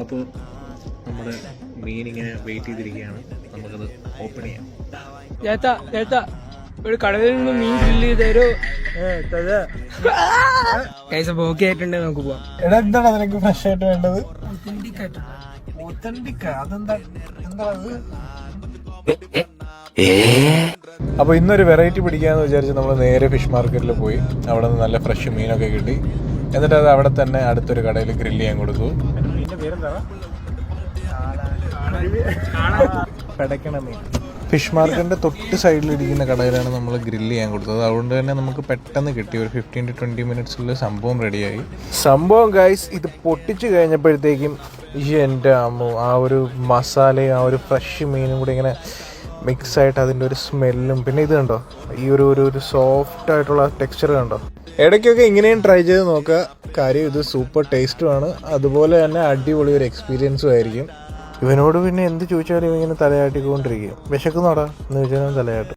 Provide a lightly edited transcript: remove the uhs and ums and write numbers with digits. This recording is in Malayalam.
അപ്പോൾ നമ്മുടെ മീൻ ഇങ്ങനെ വെയിറ്റ് ചെയ്തിരിക്കുകയാണ്. നമുക്കത് ഓപ്പൺ ചെയ്യാം. ഒരു കടലിൽ നിന്ന് മീൻ ഗ്രില്ല് ചെയ്തോ ഓക്കെ ആയിട്ടുണ്ട്. നമുക്ക് പോവാം. എടാ എന്താണ് നിനക്ക് ഫ്രഷ് ആയിട്ട് വേണ്ടത്? അപ്പൊ ഇന്നൊരു വെറൈറ്റി പിടിക്കാന്ന് വിചാരിച്ച് നമ്മൾ നേരെ ഫിഷ് മാർക്കറ്റിൽ പോയി. അവിടെ നിന്ന് നല്ല ഫ്രഷ് മീനൊക്കെ കിട്ടി. എന്നിട്ട് അത് അവിടെ തന്നെ അടുത്തൊരു കടയിൽ ഗ്രില്ല് ചെയ്യാൻ കൊടുത്തു. പെടക്കണ മീൻ. ഫിഷ് മാർക്കറ്റിന്റെ തൊട്ട് സൈഡിലിരിക്കുന്ന കടയിലാണ് നമ്മൾ ഗ്രില്ല് ചെയ്യാൻ കൊടുത്തത്. അതുകൊണ്ട് തന്നെ നമുക്ക് പെട്ടെന്ന് കിട്ടി. ഒരു 15 to 20 മിനിറ്റ്സിൽ സംഭവം റെഡിയായി. സംഭവം ഗൈസ്, ഇത് പൊട്ടിച്ച് കഴിഞ്ഞപ്പോഴത്തേക്കും എൻ്റെ അമ്മ ആ ഒരു മസാലയും ആ ഒരു ഫ്രഷ് മീനും കൂടി ഇങ്ങനെ മിക്സ് ആയിട്ട് അതിൻ്റെ ഒരു സ്മെല്ലും, പിന്നെ ഇത് കണ്ടോ ഈ ഒരു സോഫ്റ്റ് ആയിട്ടുള്ള ടെക്സ്ചർ കണ്ടോ. ഇടയ്ക്കൊക്കെ ഇങ്ങനെയും ട്രൈ ചെയ്ത് നോക്കുക. കാര്യം ഇത് സൂപ്പർ ടേസ്റ്റുമാണ്, അതുപോലെ തന്നെ അടിപൊളി ഒരു എക്സ്പീരിയൻസും ആയിരിക്കും. ഇവനോട് പിന്നെ എന്ത് ചോദിച്ചാലും ഇങ്ങനെ തലയാട്ടിക്കൊണ്ടിരിക്കും. വിശക്കുന്നോടാ എന്ന് ചോദിച്ചാലും തലയാട്ടും.